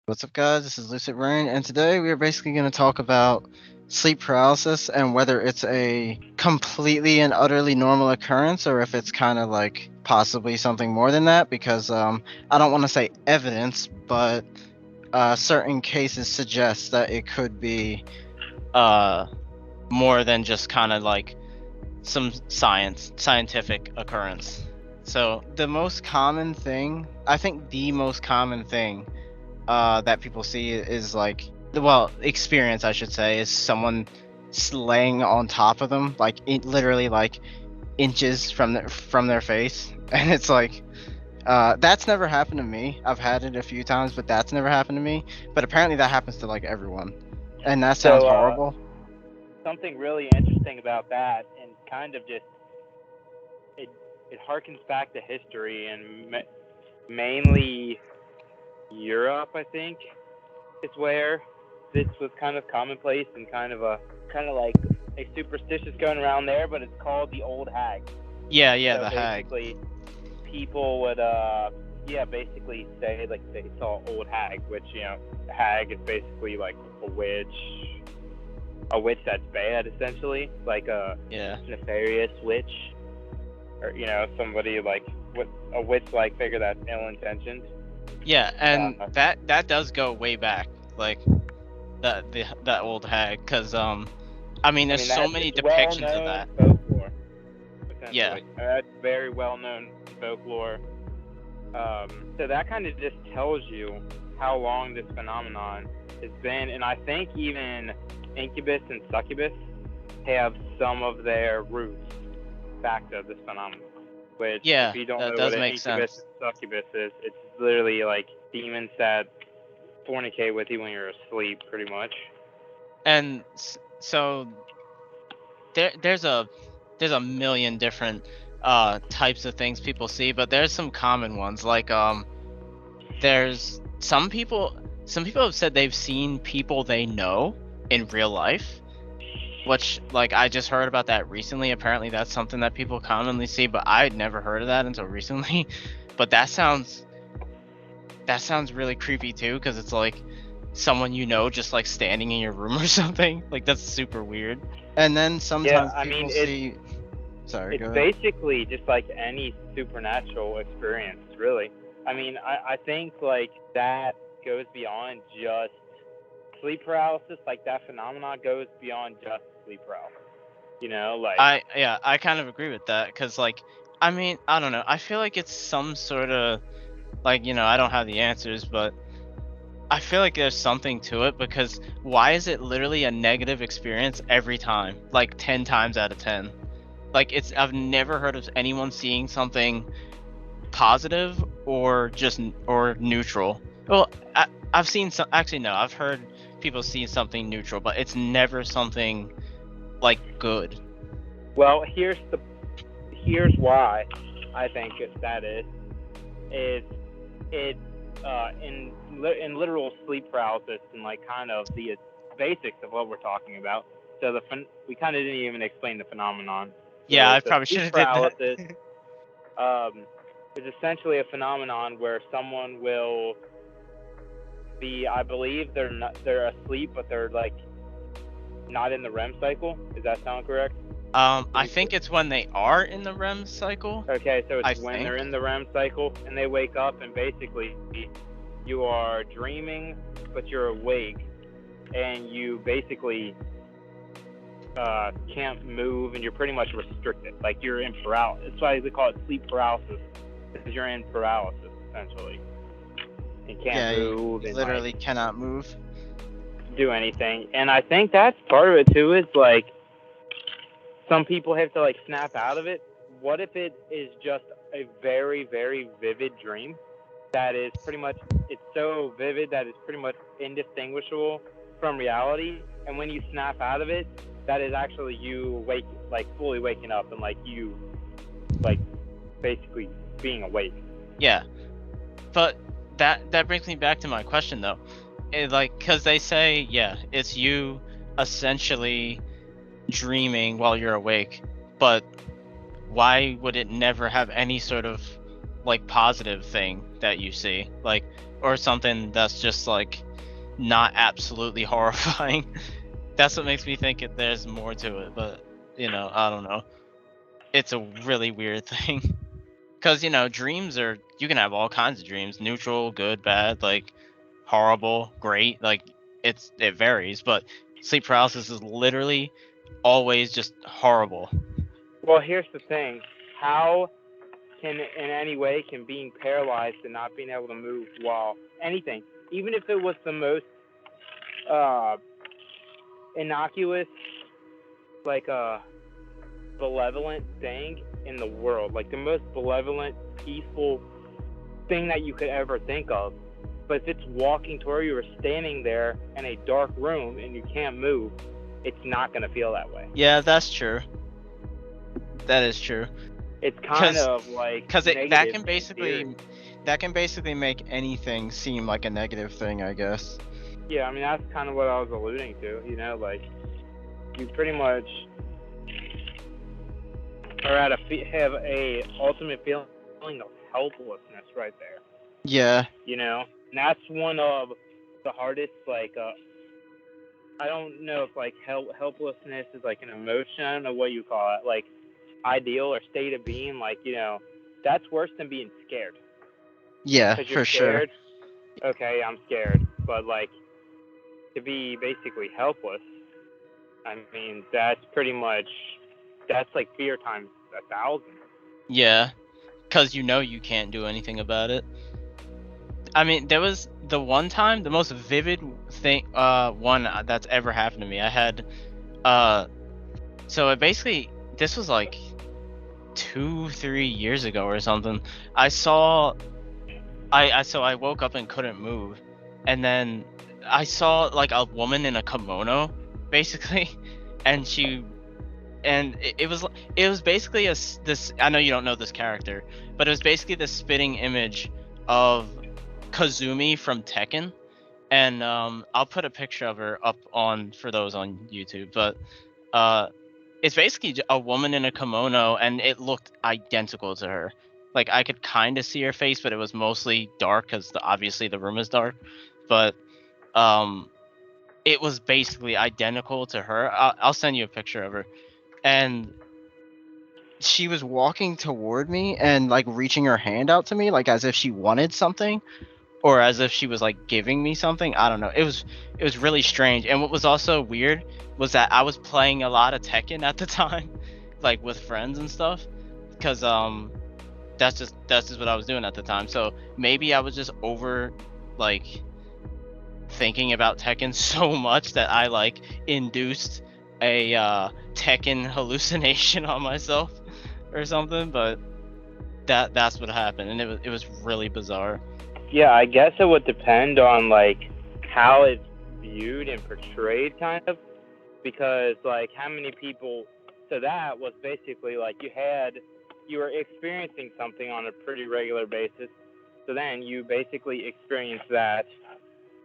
What's up, guys? This is Lucid, and today we are basically going to talk about sleep paralysis and whether it's a completely and utterly normal occurrence or if it's kind of like possibly something more than that. Because I don't want to say evidence, but certain cases suggest that it could be uh, more than just kind of like some scientific occurrence. So the most common thing, I think, the most common thing that people see is like, well, experience I should say, is someone laying on top of them, like literally like inches from their face, and it's like that's never happened to me. I've had it a few times, but that's never happened to me. But apparently that happens to like everyone, and that sounds So, horrible. something really interesting about that, and kind of just it it harkens back to history and mainly Europe, I think, is where this was kind of commonplace and kind of like a superstitious going around there. But it's called the old hag. Yeah, So the hag. basically, people would basically say like they saw old hag, which hag is basically like a witch that's bad, essentially, like a nefarious witch, or somebody like with a witch-like figure that's ill-intentioned. Yeah, and that does go way back, like that old hag, because I mean, there's so many depictions of that. Folklore, Yeah. That's very well-known folklore. So that kind of just tells you how long this phenomenon has been, and I think even incubus and succubus have some of their roots back to this phenomenon. Which, if you don't know what an incubus and succubus is, it's literally like demons that fornicate with you when you're asleep, pretty much. And so there's a million different types of things people see, but there's some common ones. Like there's some people have said they've seen people they know in real life, which, like, I just heard about that recently. Apparently that's something that people commonly see, but I'd never heard of that until recently. But that sounds really creepy too, because it's like someone just like standing in your room or something. Like, that's super weird. And then sometimes people see. Sorry, it's basically just like any supernatural experience, really. I mean, I think like that goes beyond just sleep paralysis. Like, that phenomenon goes beyond just sleep paralysis. Like, I kind of agree with that, because, like, I mean, I don't know. I feel like it's some sort of, like, I don't have the answers, but I feel like there's something to it, because why is it literally a negative experience every time? Like 10 times out of 10. Like, I've never heard of anyone seeing something positive or neutral. Well, I've seen some. Actually, no, I've heard people see something neutral, but it's never something like good. Well, here's why I think that is in literal sleep paralysis and like kind of the basics of what we're talking about. So we kind of didn't even explain the phenomenon. Yeah, I probably should have did that. Is essentially a phenomenon where someone will be, I believe they're asleep, but they're like not in the REM cycle. Does that sound correct? I think it's when they are in the REM cycle. Okay, so it's when they're in the REM cycle and they wake up, and basically you are dreaming, but you're awake, and you basically can't move, and you're pretty much restricted. Like, you're in paralysis. That's why they call it sleep paralysis, because you're in paralysis, essentially. And can't move. You literally cannot move. Do anything. And I think that's part of it, too, is, like, some people have to, like, snap out of it. What if it is just a very, very vivid dream that is pretty much, it's so vivid that it's pretty much indistinguishable from reality, and when you snap out of it, that is actually you fully waking up, and like you, like, basically being awake. Yeah, but that brings me back to my question, though. Because they say, it's you essentially dreaming while you're awake, but why would it never have any sort of like positive thing that you see, like, or something that's just like not absolutely horrifying. That's what makes me think there's more to it, but you know, I don't know. It's a really weird thing. Because, you know, dreams are, you can have all kinds of dreams, neutral, good, bad, like horrible, great, like it varies, but sleep paralysis is literally always just horrible. Well, here's the thing. How can, in any way, can being paralyzed and not being able to move while anything, even if it was the most innocuous, like benevolent thing in the world, like the most benevolent, peaceful thing that you could ever think of. But if it's walking toward you or standing there in a dark room and you can't move, it's not going to feel that way. Yeah, that's true. That is true. It's kind of like because that can basically make anything seem like a negative thing, I guess. Yeah, I mean that's kind of what I was alluding to. You know, like you pretty much are have a ultimate feeling of helplessness right there. Yeah. You know, and that's one of the hardest. Like, I don't know if like helplessness is like an emotion. I don't know what you call it. Like, ideal or state of being. Like, you know, that's worse than being scared. Yeah, for sure. Okay, I'm scared, but like to be basically helpless. I mean, that's like fear times 1,000. Yeah, because you know you can't do anything about it. I mean, there was the one time, the most vivid thing, one that's ever happened to me. I had, so basically, this was like 2-3 years ago or something. So I woke up and couldn't move, and then I saw like a woman in a kimono, basically, and it was basically this. I know you don't know this character, but it was basically the spitting image of Kazumi from Tekken, and I'll put a picture of her up for those on YouTube, but it's basically a woman in a kimono, and it looked identical to her. Like, I could kind of see her face, but it was mostly dark because obviously the room is dark, but it was basically identical to her. I'll send you a picture of her, and she was walking toward me and like reaching her hand out to me, like as if she wanted something, or as if she was like giving me something. I don't know. It was really strange. And what was also weird was that I was playing a lot of Tekken at the time, like with friends and stuff, because that's just what I was doing at the time. So maybe I was just over like thinking about Tekken so much that I like induced a Tekken hallucination on myself or something. But that's what happened, and it was really bizarre. Yeah, I guess it would depend on like how it's viewed and portrayed, kind of, because like how many people. So that was basically like you were experiencing something on a pretty regular basis. So then you basically experienced that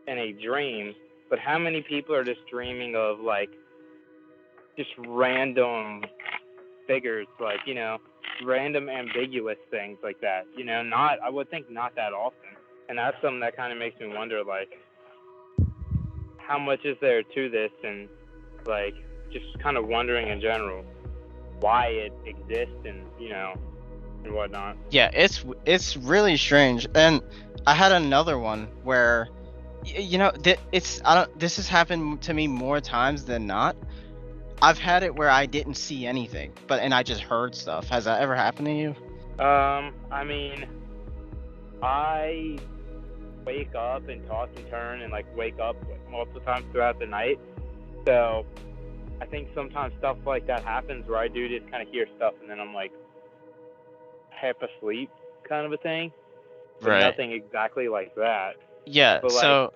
in a dream. But how many people are just dreaming of like just random figures, like, you know, random ambiguous things like that, you know? I would think not that often. And that's something that kind of makes me wonder, like, how much is there to this, and like just kind of wondering in general why it exists, and you know, and whatnot. Yeah, it's really strange. And I had another one where, you know, this has happened to me more times than not. I've had it where I didn't see anything, and I just heard stuff. Has that ever happened to you? I mean, I wake up and toss and turn and like wake up like multiple times throughout the night. So I think sometimes stuff like that happens where I do just kind of hear stuff and then I'm like half asleep kind of a thing. But right. Nothing exactly like that. Yeah, but so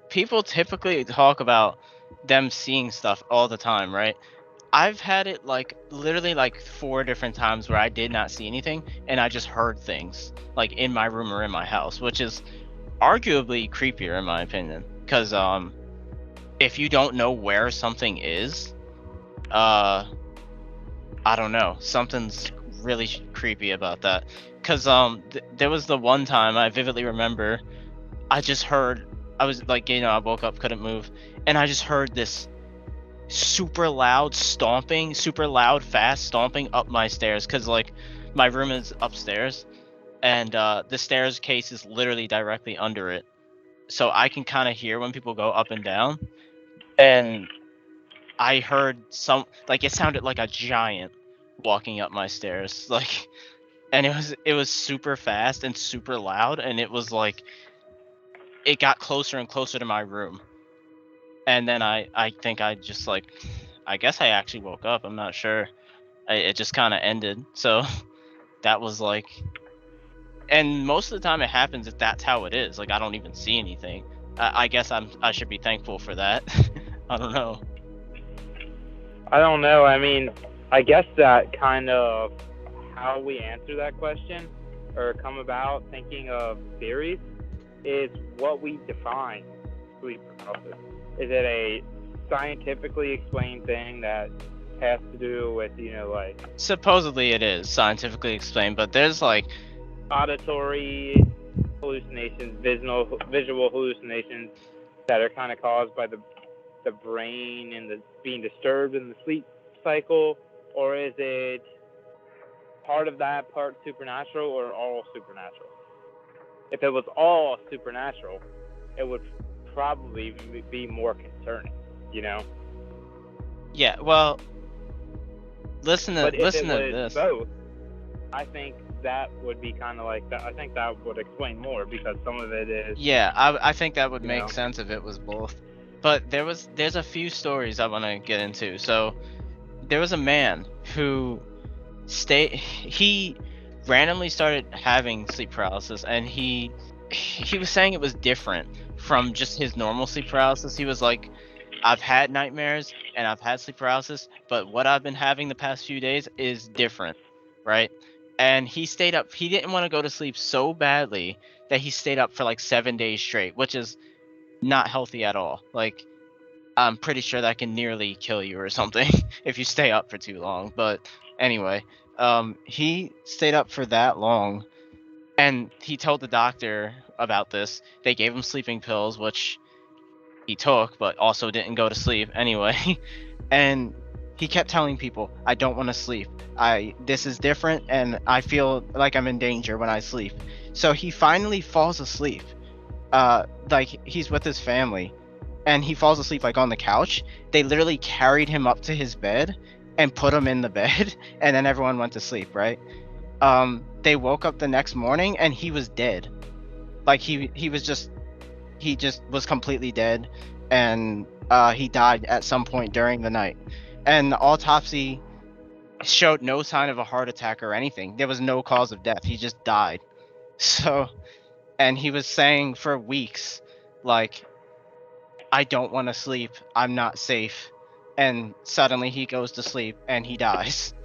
people typically talk about them seeing stuff all the time, right? I've had it like literally like 4 different times where I did not see anything and I just heard things like in my room or in my house, which is arguably creepier in my opinion, because if you don't know where something is, I don't know, something's really creepy about that. Cause there was the one time I vividly remember, I just heard, I was like, I woke up, couldn't move, and I just heard this super loud stomping, super loud, fast stomping up my stairs. Cause like my room is upstairs, and the staircase is literally directly under it, so I can kind of hear when people go up and down. And I heard it sounded like a giant walking up my stairs, like, and it was super fast and super loud, and it was like it got closer and closer to my room. And then I think I just like, I guess I actually woke up. I'm not sure. It just kind of ended. So that was like, and most of the time it happens if that's how it is. Like I don't even see anything. I guess I should be thankful for that. I don't know. I don't know. I mean, I guess that kind of how we answer that question or come about thinking of theories is what we define sleep paralysis. Is it a scientifically explained thing that has to do with, like... Supposedly it is scientifically explained, but there's like... auditory hallucinations, visual hallucinations that are kind of caused by the brain and being disturbed in the sleep cycle, or is it part of that, part supernatural, or all supernatural? If it was all supernatural, it would probably be more concerning, Yeah, well, listen to this. Both, I think that would be kind of like that. I think that would explain more because some of it is. Yeah, I think that would make sense if it was both. But there's a few stories I want to get into. So there was a man who he randomly started having sleep paralysis, and he was saying it was different from just his normal sleep paralysis. He was like, I've had nightmares and I've had sleep paralysis, but what I've been having the past few days is different, right? And he stayed up. He didn't want to go to sleep so badly that he stayed up for like 7 days straight, which is not healthy at all. Like, I'm pretty sure that can nearly kill you or something if you stay up for too long. But anyway, he stayed up for that long, and he told the doctor about this. They gave him sleeping pills, which he took, but also didn't go to sleep anyway. And he kept telling people, I don't want to sleep. This is different, and I feel like I'm in danger when I sleep. So he finally falls asleep. Like he's with his family, and he falls asleep like on the couch. They literally carried him up to his bed and put him in the bed, and then everyone went to sleep, right? They woke up the next morning and he was dead. Like he just was completely dead, and he died at some point during the night. And the autopsy showed no sign of a heart attack or anything. There was no cause of death. He just died. So, and he was saying for weeks, like, I don't want to sleep. I'm not safe. And suddenly he goes to sleep and he dies.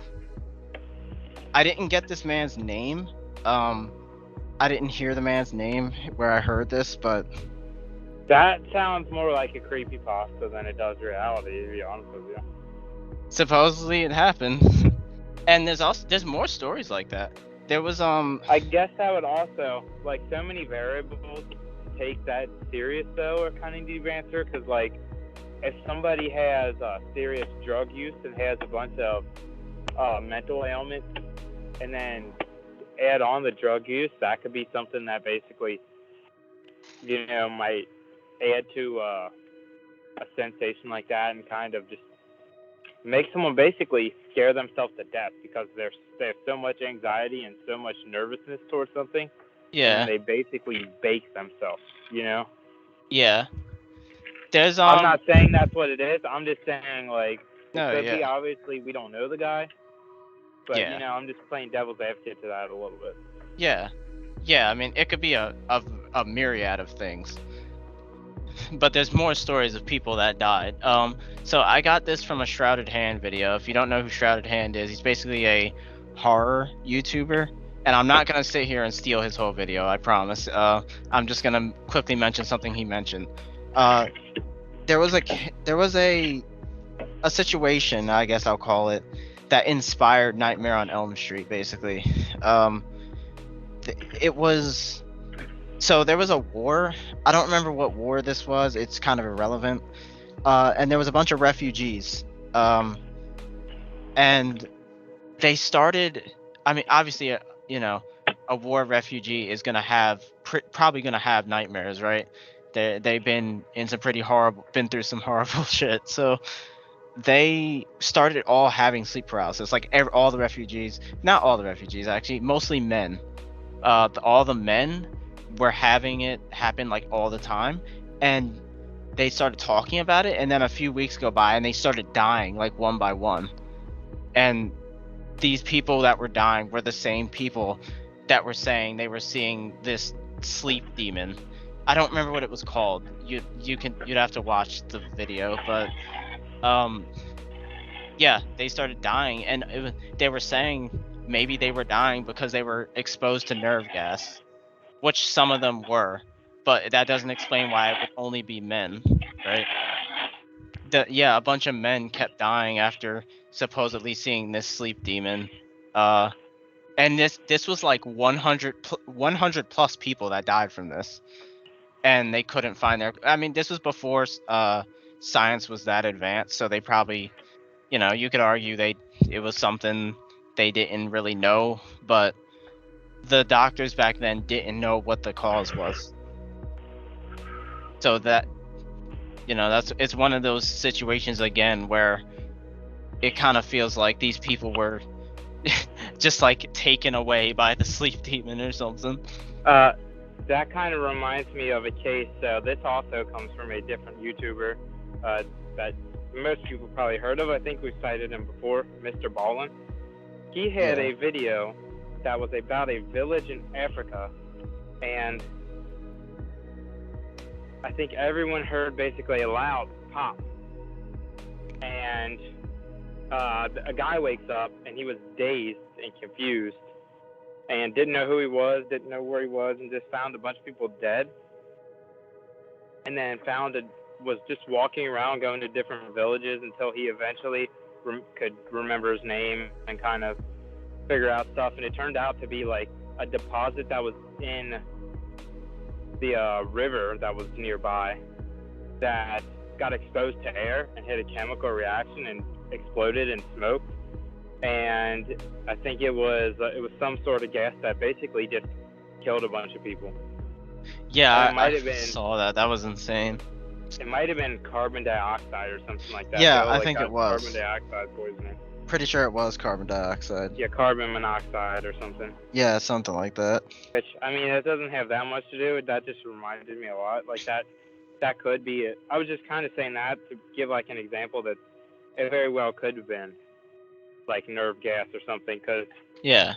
I didn't get this man's name. I didn't hear the man's name where I heard this, but that sounds more like a creepypasta than it does reality, to be honest with you. Supposedly it happened. And there's more stories like that. There was I guess that would also, like, so many variables take that serious though, or kind of deep answer, because like if somebody has serious drug use and has a bunch of mental ailments, and then add on the drug use, that could be something that basically, might add to a sensation like that and kind of just make someone basically scare themselves to death because they have so much anxiety and so much nervousness towards something. Yeah. And they basically bake themselves, Yeah. There's I'm not saying that's what it is. I'm just saying, like, no, it could yeah. be, obviously we don't know the guy, but yeah. I'm just playing devil's advocate to that a little bit. Yeah. Yeah, I mean, it could be a myriad of things. But there's more stories of people that died. So I got this from a Shrouded Hand video. If you don't know who Shrouded Hand is, he's basically a horror YouTuber. And I'm not going to sit here and steal his whole video, I promise. I'm just going to quickly mention something he mentioned. There was a situation, I guess I'll call it, that inspired Nightmare on Elm Street, basically. it was. So there was a war. I don't remember what war this was. It's kind of irrelevant. And there was a bunch of refugees. And they started. I mean, obviously, you know, a war refugee is gonna have probably gonna have nightmares, right? They've been in some been through some horrible shit. So they started all having sleep paralysis. Like all the refugees, not all the refugees actually, mostly men. All the men were having it happen like all the time, and they started talking about it. And then a few weeks go by, and they started dying like one by one. And these people that were dying were the same people that were saying they were seeing this sleep demon. I don't remember what it was called. You'd have to watch the video, but yeah, they started dying, and they were saying maybe they were dying because they were exposed to nerve gas, which some of them were, but that doesn't explain why it would only be men, right? Yeah, a bunch of men kept dying after supposedly seeing this sleep demon. And this was like 100 plus people that died from this, and they couldn't find their. I mean, this was before science was that advanced, so they probably, you know, you could argue it was something they didn't really know, but the doctors back then didn't know what the cause was. So that, you know, it's one of those situations again where it kind of feels like these people were just like taken away by the sleep demon or something. That kind of reminds me of a case. This also comes from a different YouTuber that most people probably heard of. I think we cited him before, Mr. Ballin. He had a video that was about a village in Africa, and I think everyone heard basically a loud pop, and a guy wakes up, and he was dazed and confused, and didn't know who he was, didn't know where he was, and just found a bunch of people dead, and then was just walking around, going to different villages until he eventually could remember his name and kind of figure out stuff. And it turned out to be like a deposit that was in the river that was nearby that got exposed to air and hit a chemical reaction and exploded and smoked. And I think it was some sort of gas that basically just killed a bunch of people. Yeah, I saw that. That was insane. It might have been carbon dioxide or something like that. Yeah, I think it was. Carbon dioxide poisoning. Pretty sure it was carbon dioxide. Yeah, carbon monoxide or something. Yeah, something like that. Which, I mean, it doesn't have that much to do with that. Just reminded me a lot. Like that could be it. I was just kind of saying that to give like an example that it very well could have been like nerve gas or something. Cause yeah.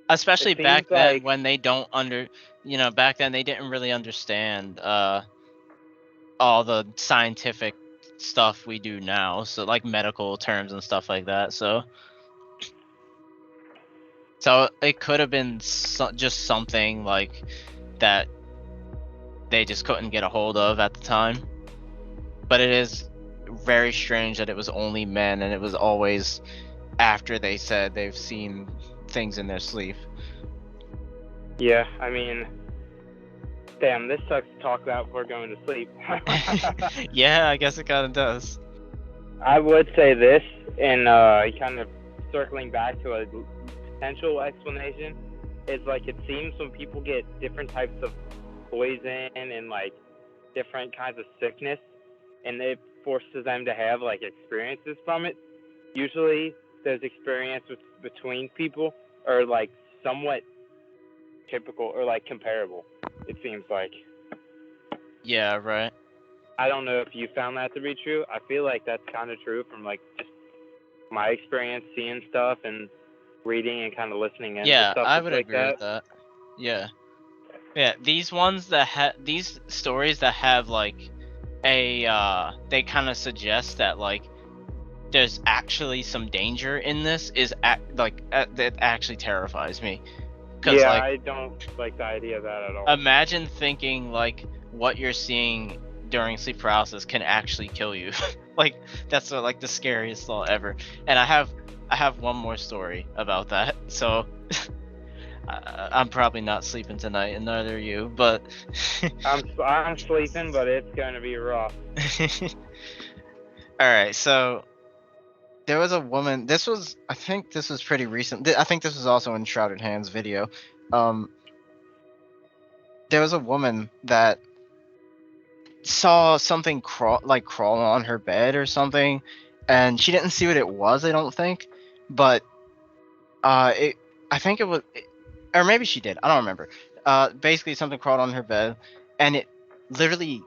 Especially back then when they back then they didn't really understand all the scientific stuff we do now, so like medical terms and stuff like that. So it could have been just something like that they just couldn't get a hold of at the time. But it is very strange that it was only men, and it was always after they said they've seen things in their sleep. Yeah, I mean, damn, this sucks to talk about before going to sleep. Yeah, I guess it kind of does. I would say this, and kind of circling back to a potential explanation, is like it seems when people get different types of poison and like different kinds of sickness, and it forces them to have like experiences from it, usually those experiences between people are like somewhat typical or like comparable, it seems like. Yeah, right. I don't know if you found that to be true. I feel like that's kind of true from like just my experience seeing stuff and reading and kind of listening in. Yeah, stuff I would like agree with that. Yeah. Yeah, these ones that these stories that have like they kind of suggest that like there's actually some danger in this that actually terrifies me. Yeah, like, I don't like the idea of that at all. Imagine thinking like what you're seeing during sleep paralysis can actually kill you. Like that's like the scariest thought ever. And I have one more story about that. So I'm probably not sleeping tonight, and neither are you. But I'm sleeping, but it's gonna be rough. all right, so there was a woman. I think this was pretty recent. I think this was also in Shrouded Hands video. Um, there was a woman that saw something crawl on her bed or something, and she didn't see what it was. I don't think, but it. I think it was, or maybe she did. I don't remember. Basically something crawled on her bed, and it literally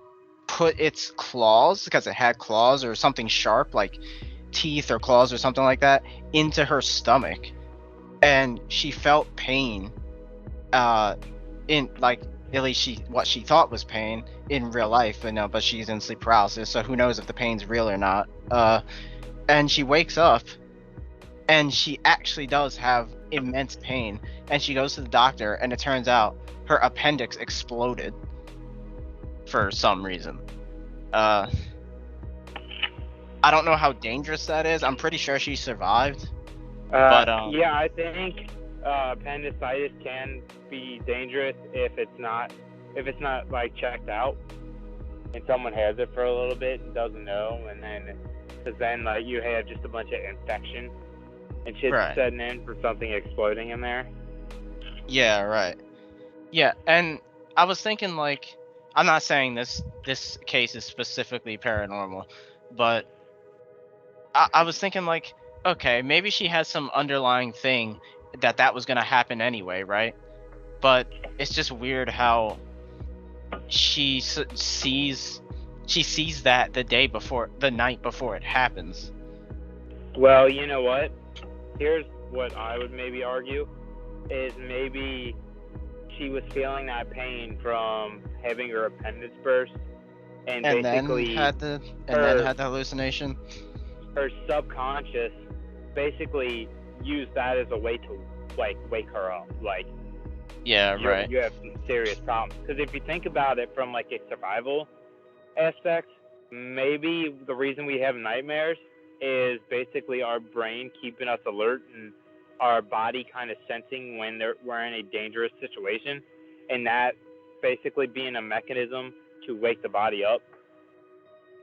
put its claws, because it had claws or something sharp like teeth or claws or something like that, into her stomach, and she felt pain. In like at least what she thought was pain in real life, but she's in sleep paralysis, so who knows if the pain's real or not. And she wakes up, and she actually does have immense pain, and she goes to the doctor, and it turns out her appendix exploded for some reason. I don't know how dangerous that is. I'm pretty sure she survived. But yeah, I think appendicitis can be dangerous if it's not like checked out, and someone has it for a little bit and doesn't know, and then because then like you have just a bunch of infection and shit setting in for something exploding in there. Yeah, right. Yeah, and I was thinking, like, I'm not saying this case is specifically paranormal, but I was thinking, like, okay, maybe she has some underlying thing that was gonna happen anyway, right? But it's just weird how she sees that the night before it happens. Well, you know what? Here's what I would maybe argue is maybe she was feeling that pain from having her appendix burst, and basically then had the hallucination. Her subconscious basically used that as a way to like wake her up. Like, yeah, right. You have some serious problems. Because if you think about it from like a survival aspect, maybe the reason we have nightmares is basically our brain keeping us alert and our body kind of sensing when we're in a dangerous situation, and that basically being a mechanism to wake the body up.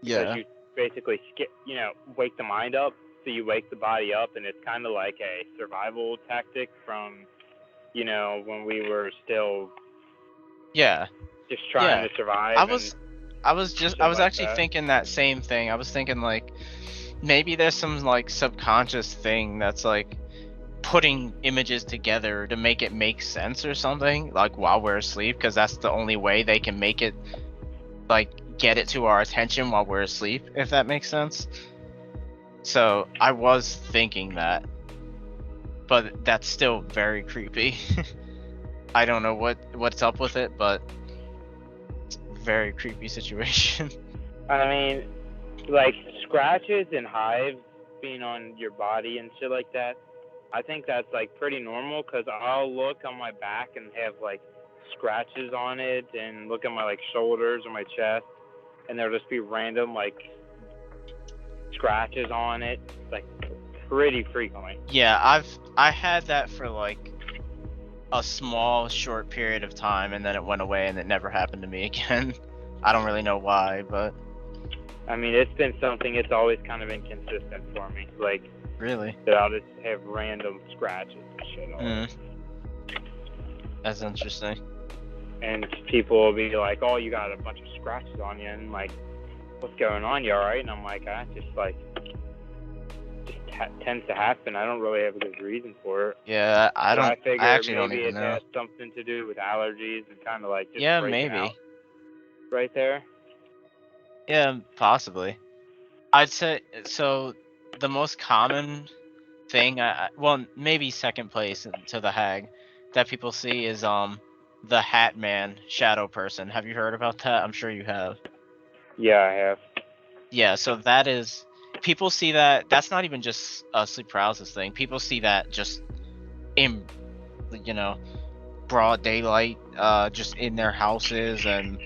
Yeah. Because you basically wake the mind up, so you wake the body up, and it's kind of like a survival tactic from, when we were still just trying to survive. I was actually thinking that same thing. I was thinking, like, maybe there's some like subconscious thing that's like putting images together to make it make sense or something, like while we're asleep, because that's the only way they can make it, like, get it to our attention while we're asleep, if that makes sense. So I was thinking that, but that's still very creepy. I don't know what's up with it, but it's a very creepy situation. I mean, like, scratches and hives being on your body and shit like that, I think that's like pretty normal, because I'll look on my back and have like scratches on it, and look at my like shoulders or my chest, and there'll just be random like scratches on it, like pretty frequently. Yeah, I had that for like a small short period of time, and then it went away, and it never happened to me again. I don't really know why, but I mean, it's been something. It's always kind of inconsistent for me. Like, really, that I'll just have random scratches and shit on it. That's interesting. And people will be like, "Oh, you got a bunch of scratches on you," and like, "What's going on? You all right?" And I'm like, just tends to happen. I don't really have a good reason for it. Yeah, I actually don't even know. Maybe it has something to do with allergies and kind of like just maybe out right there. Yeah, possibly. I'd say so. The most common thing, well, maybe second place to the hag that people see is the Hat Man shadow person. Have you heard about that? I'm sure you have. Yeah, I have. Yeah, so that is, people see that. That's not even just a sleep paralysis thing. People see that just in, broad daylight, just in their houses and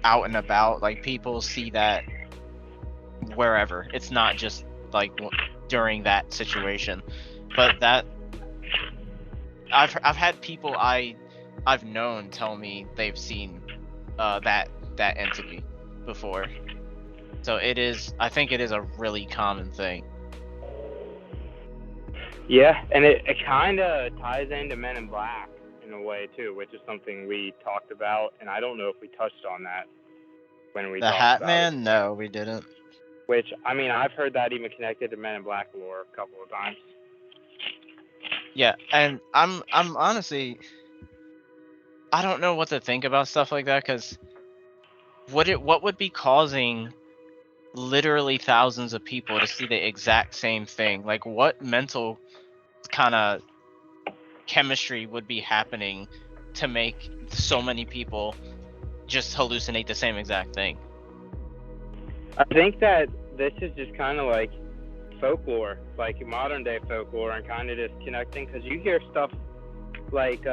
out and about. Like, people see that wherever. It's not just like during that situation, but I've had people I've known tell me they've seen that entity before. So I think it is a really common thing. Yeah, and it kind of ties into Men in Black in a way too, which is something we talked about, and I don't know if we touched on that when we The talked Hat about Man? it. No, we didn't. Which, I mean, I've heard that even connected to Men in Black lore a couple of times. Yeah, and I'm honestly, I don't know what to think about stuff like that, because what would be causing literally thousands of people to see the exact same thing? Like, what mental kind of chemistry would be happening to make so many people just hallucinate the same exact thing? I think that this is just kind of like folklore, like modern day folklore, and kind of just connecting, because you hear stuff like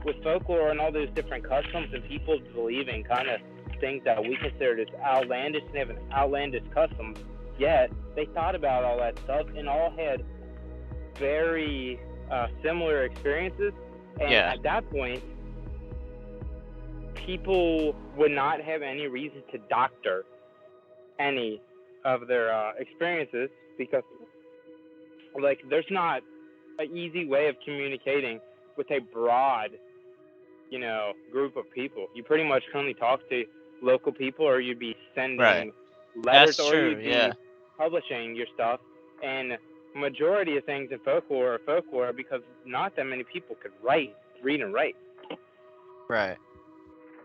with folklore and all those different customs and people believing kind of things that we consider as outlandish and have an outlandish custom, yet they thought about all that stuff and all had very similar experiences. And Yeah. at that point, people would not have any reason to doctor any of their experiences, because like there's not an easy way of communicating with a broad, you know, group of people. You pretty much only talk to local people, or you'd be sending Right. letters, That's or true, you'd be yeah. publishing your stuff. And majority of things in folklore are folklore because not that many people could read and write. Right.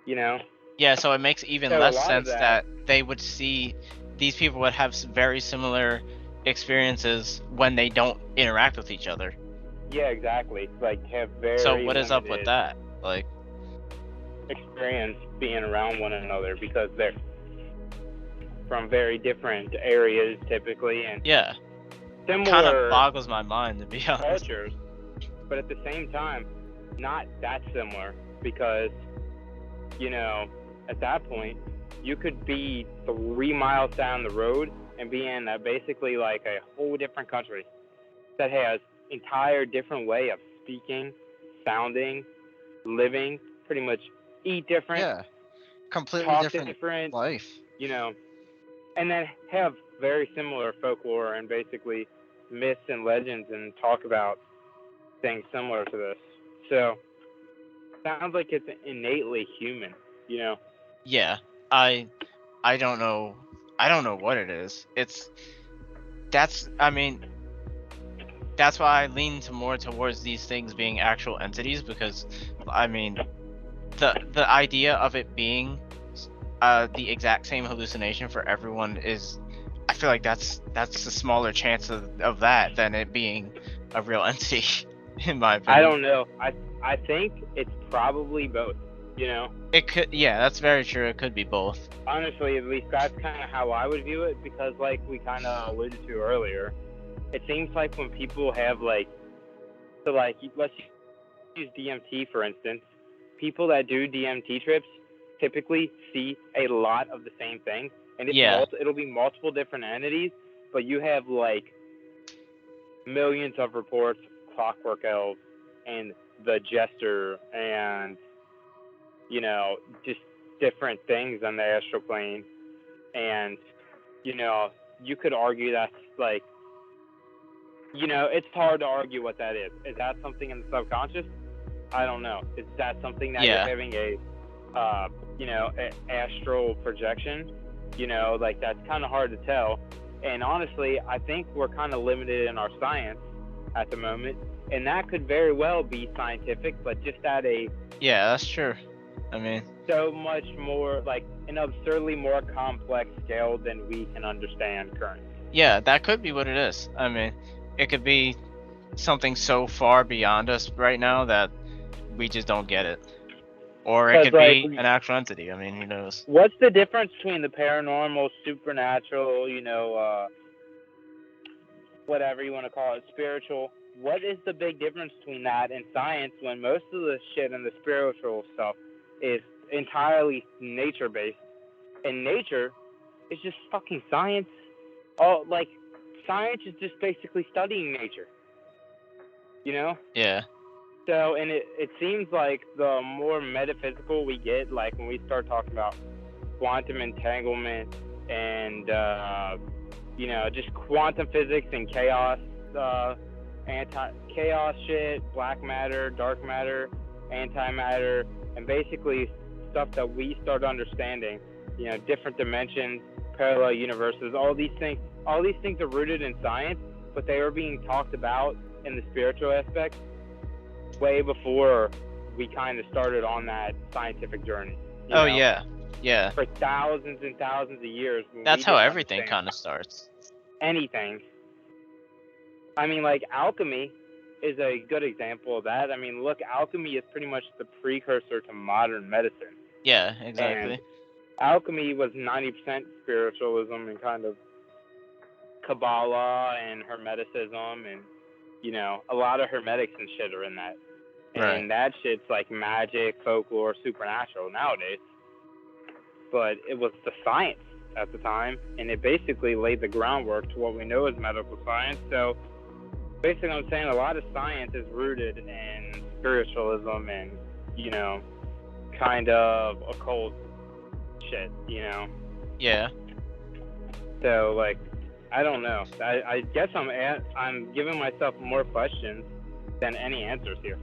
You know? Yeah, so it makes even So a less lot of sense that- that they would see these people would have very similar experiences when they don't interact with each other. Yeah, exactly. Like have very So what is up with limited that? Like, experience being around one another because they're from very different areas typically, and yeah, kind similar of boggles my mind, to be honest. cultures, but at the same time not that similar, because you know at that point you could be 3 miles down the road and be in basically like a whole different country that has entire different way of speaking, sounding, living, pretty much eat different, Yeah. Completely talk different life. you know, and then have very similar folklore and basically myths and legends and talk about things similar to this. So sounds like it's innately human, you know. Yeah, I don't know. I don't know what it is. I mean, that's why I lean more towards these things being actual entities, because I mean, the idea of it being the exact same hallucination for everyone is, I feel like that's a smaller chance of that than it being a real entity, in my opinion. I don't know. I think it's probably both, you know. It could, yeah, that's very true. It could be both. Honestly, at least that's kind of how I would view it, because like we kind of alluded to earlier, it seems like when people have like, so like let's use DMT for instance, people that do DMT trips typically see a lot of the same thing, and it'll be multiple different entities, but you have like millions of reports, Clockwork Elves, and the Jester, and you know just different things on the astral plane, and you know you could argue that's like, you know, it's hard to argue what that is. Is that something in the subconscious? I don't know. Is that something that you're having a, you know, astral projection? You know, like that's kind of hard to tell. And honestly, I think we're kind of limited in our science at the moment, and that could very well be scientific, but just at a that's true. I mean, so much more like an absurdly more complex scale than we can understand currently. Yeah, that could be what it is. I mean, it could be something so far beyond us right now that we just don't get it. Or it could be an actual entity. I mean, who knows? What's the difference between the paranormal, supernatural, you know, whatever you want to call it, spiritual? What is the big difference between that and science, when most of the shit in the spiritual stuff is entirely nature-based? And nature is just fucking science. Oh, like, science is just basically studying nature. You know? Yeah. So, and it seems like the more metaphysical we get, like when we start talking about quantum entanglement and just quantum physics and chaos, anti-chaos shit, black matter, dark matter, antimatter, and basically stuff that we start understanding, different dimensions, parallel universes, all these things are rooted in science, but they are being talked about in the spiritual aspect way before we kind of started on that scientific journey. Yeah. For thousands and thousands of years. That's how everything kind of starts. Anything. I mean, like, alchemy is a good example of that. I mean, look, alchemy is pretty much the precursor to modern medicine. Yeah, exactly. And alchemy was 90% spiritualism and kind of Kabbalah and Hermeticism, and a lot of Hermetics and shit are in that. And that shit's like magic, folklore, supernatural nowadays. But it was the science at the time, and it basically laid the groundwork to what we know as medical science. So basically, I'm saying a lot of science is rooted in spiritualism and, kind of occult shit, Yeah. So, like, I don't know. I guess I'm giving myself more questions than any answers here.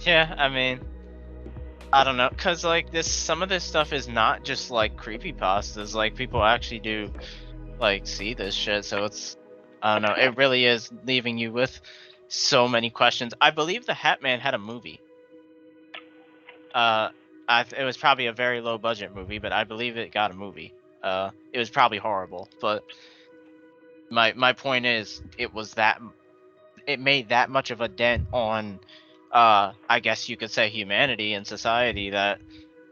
Yeah, I mean, I don't know, cause like some of this stuff is not just like creepypastas. Like people actually do, like, see this shit. So I don't know. It really is leaving you with so many questions. I believe the Hat Man had a movie. It was probably a very low budget movie, but I believe it got a movie. It was probably horrible, but my point is, it made that much of a dent on, I guess you could say, humanity and society, that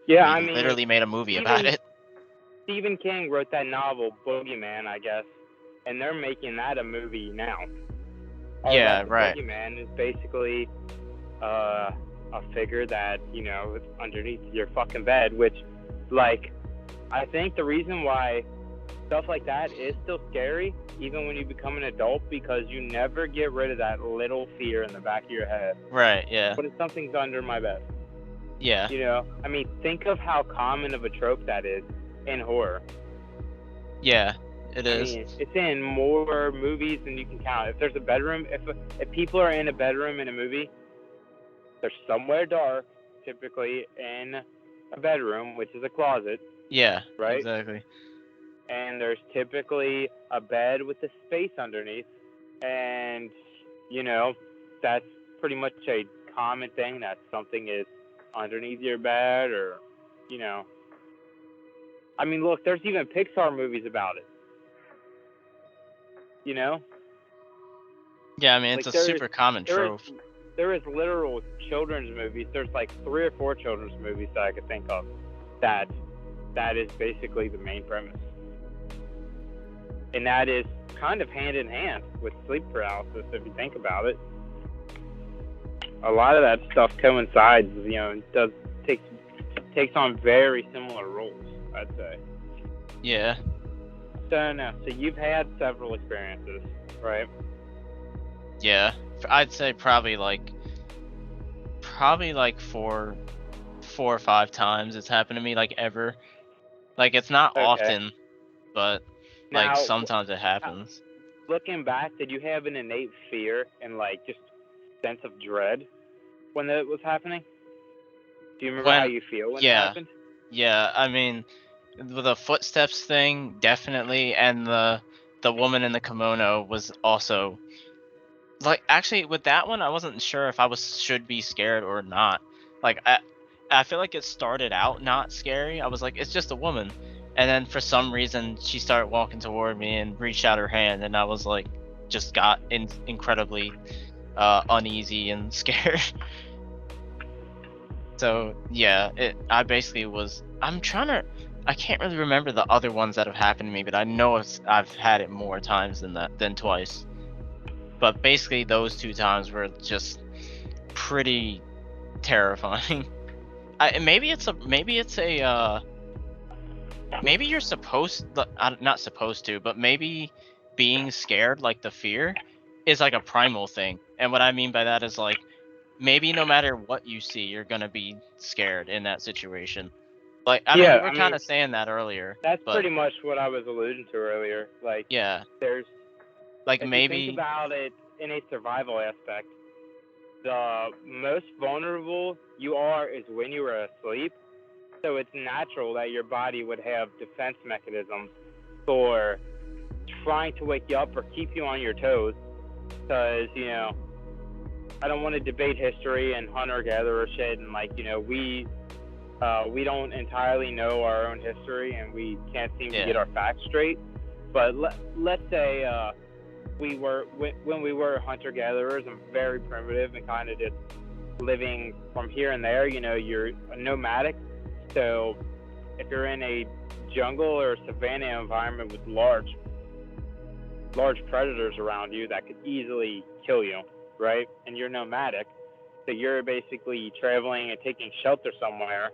literally made a movie about it. Stephen King wrote that novel Boogeyman, I guess, and they're making that a movie now. Yeah, right. Boogeyman is basically a figure that is underneath your fucking bed, which, like, I think the reason why stuff like that is still scary even when you become an adult, because you never get rid of that little fear in the back of your head. Right, yeah. What if something's under my bed? Yeah. I mean, think of how common of a trope that is in horror. Yeah, it is. I mean, it's in more movies than you can count. If there's a bedroom, if people are in a bedroom in a movie, they're somewhere dark, typically in a bedroom, which is a closet. Yeah, right? Exactly. And there's typically a bed with a space underneath, and that's pretty much a common thing, that something is underneath your bed, or I mean, look, there's even Pixar movies about it. Yeah, I mean, it's a super common trope. There is literal children's movies. There's like 3 or 4 children's movies that I could think of that is basically the main premise. And that is kind of hand in hand with sleep paralysis, if you think about it. A lot of that stuff coincides, takes on very similar roles, I'd say. Yeah. So you've had several experiences, right? Yeah, I'd say probably like 4 or 5 times it's happened to me, like, ever. Like, it's not often, but like now, sometimes it happens. Looking back, did you have an innate fear and like just sense of dread when it was happening? Do you remember how you feel when it happened? Yeah, I mean, the footsteps thing, definitely, and the woman in the kimono was also, like, actually with that one I wasn't sure if I should be scared or not. Like, I feel like it started out not scary. I was like, it's just a woman. And then for some reason she started walking toward me and reached out her hand, and I was like, just got incredibly uneasy and scared. So yeah, I basically was. I can't really remember the other ones that have happened to me, but I know I've had it more times than twice. But basically those 2 times were just pretty terrifying. Maybe you're supposed to, not supposed to, but maybe being scared, like the fear, is like a primal thing. And what I mean by that is, like, maybe no matter what you see, you're gonna be scared in that situation. Like, I mean, you were kind of saying that earlier. That's but pretty much what I was alluding to earlier. Like, yeah, there's, like if maybe you think about it in a survival aspect, the most vulnerable you are is when you are asleep. So it's natural that your body would have defense mechanisms for trying to wake you up or keep you on your toes. Because, you know, I don't want to debate history and hunter-gatherer shit, and like, you know, we don't entirely know our own history, and we can't seem to get our facts straight. But let's say when we were hunter-gatherers and very primitive and kind of just living from here and there, you know, you're nomadic. So if you're in a jungle or savanna environment with large predators around you that could easily kill you, right? And you're nomadic, so you're basically traveling and taking shelter somewhere.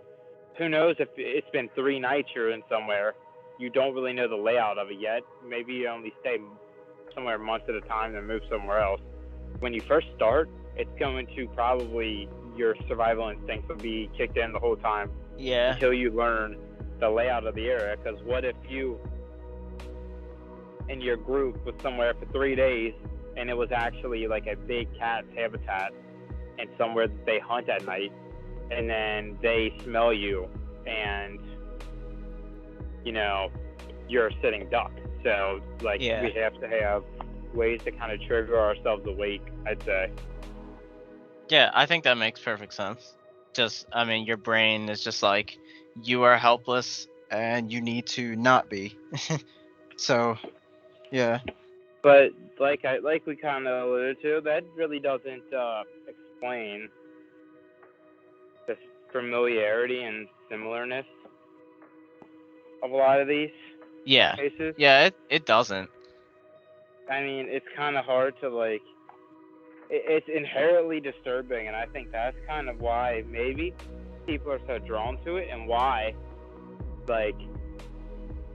Who knows if it's been 3 nights you're in somewhere. You don't really know the layout of it yet. Maybe you only stay somewhere months at a time and move somewhere else. When you first start, it's going to probably, your survival instincts will be kicked in the whole time. Yeah. Until you learn the layout of the area. Because what if you and your group was somewhere for 3 days and it was actually like a big cat's habitat and somewhere that they hunt at night, and then they smell you and, you know, you're a sitting duck. So, like, we have to have ways to kind of trigger ourselves awake, I'd say. Yeah, I think that makes perfect sense. Just, I mean, your brain is just like, you are helpless and you need to not be. So, yeah. But like we kind of alluded to, that really doesn't explain the familiarity and similarness of a lot of these cases. Yeah, it doesn't. I mean, it's kind of hard to, like, it's inherently disturbing, and I think that's kind of why maybe people are so drawn to it, and why, like,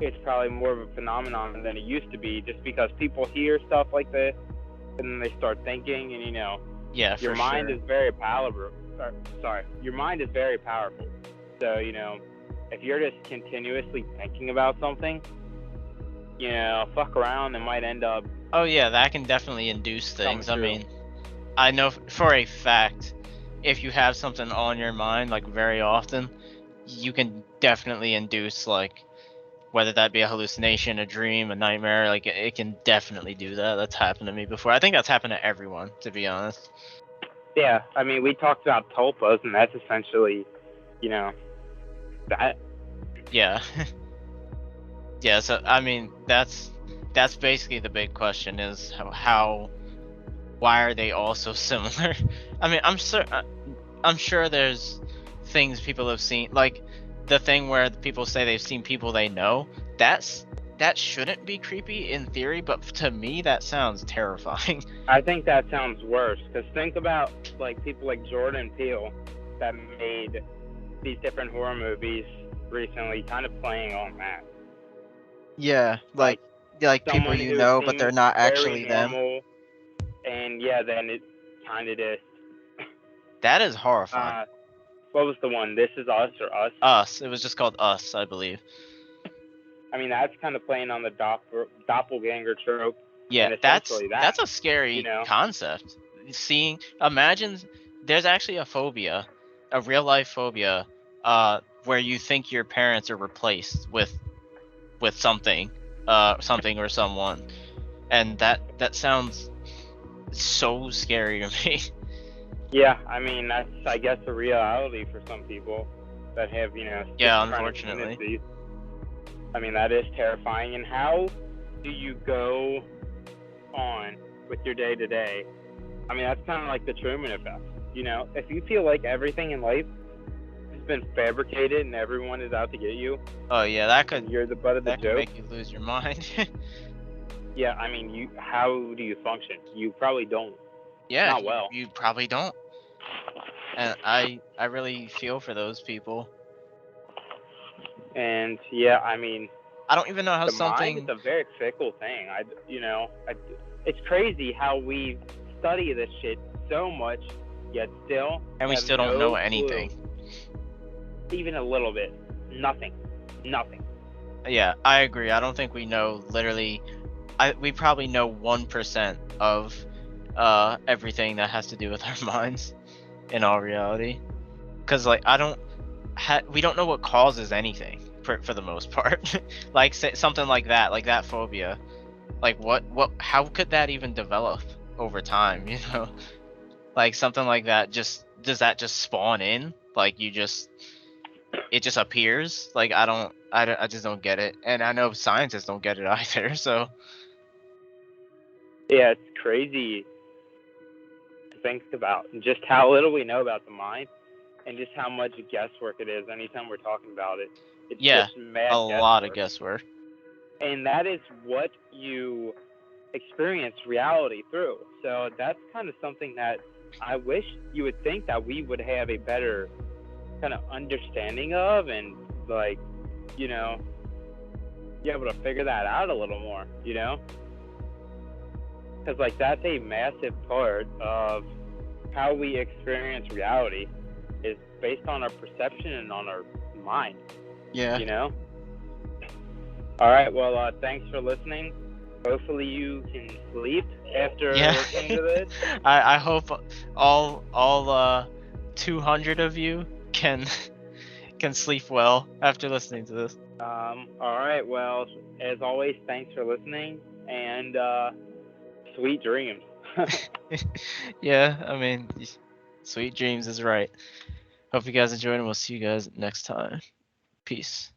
it's probably more of a phenomenon than it used to be, just because people hear stuff like this and then they start thinking, and, you know, your mind is very powerful. Your mind is very powerful. So, you know, if you're just continuously thinking about something, you know, fuck around, it might end up. Oh yeah, that can definitely induce things. I mean, I know for a fact, if you have something on your mind, like, very often, you can definitely induce, like, whether that be a hallucination, a dream, a nightmare, like, it can definitely do that. That's happened to me before. I think that's happened to everyone, to be honest. Yeah, I mean, we talked about tulpas, and that's essentially, you know, that. Yeah. Yeah, so, I mean, that's basically the big question, is why are they all so similar? I mean, I'm sure there's things people have seen, like the thing where people say they've seen people they know. That shouldn't be creepy in theory, but to me that sounds terrifying. I think that sounds worse, because think about, like, people like Jordan Peele that made these different horror movies recently, kind of playing on that. Yeah, like people you know, but they're not actually them. And yeah, then it kind of is. That is horrifying. What was the one? This Is Us or Us? Us. It was just called Us, I believe. I mean, that's kind of playing on the doppelganger trope. Yeah, that's a scary concept. Imagine there's actually a phobia, a real life phobia, where you think your parents are replaced with something or someone, and that sounds so scary to me. Yeah, I mean, that's, I guess, a reality for some people that have, you know, unfortunately. I mean, that is terrifying. And how do you go on with your day to day? I mean, that's kind of like the Truman effect. You know, if you feel like everything in life has been fabricated and everyone is out to get you. Oh yeah, you're the butt of the joke. That could make you lose your mind. Yeah, I mean, how do you function? You probably don't. Yeah, not well. You probably don't. And I really feel for those people. And yeah, I mean, I don't even know how mind is a very fickle thing. It's crazy how we study this shit so much yet still. And we have still don't no know anything. clue, even a little bit. Nothing. Yeah, I agree. I don't think we know literally. We probably know 1% of everything that has to do with our minds in all reality. Because like we don't know what causes anything for the most part. Like say, something like that phobia. Like how could that even develop over time? You know, like something like that. Does that just spawn in? Like it just appears? Like I just don't get it, and I know scientists don't get it either. So Yeah, it's crazy to think about just how little we know about the mind and just how much guesswork it is anytime we're talking about it. It's yeah, just mad a lot of guesswork. And that is what you experience reality through. So that's kind of something that I wish you would think that we would have a better kind of understanding of, and like, you know, be able to figure that out a little more, you know? Because like that's a massive part of how we experience reality is based on our perception and on our mind. Yeah. You know? All right, well, thanks for listening. Hopefully you can sleep after listening to this. I hope all 200 of you can sleep well after listening to this. All right, well, as always, thanks for listening, and sweet dreams. Yeah, I mean, sweet dreams is right. Hope you guys enjoyed, and we'll see you guys next time. Peace.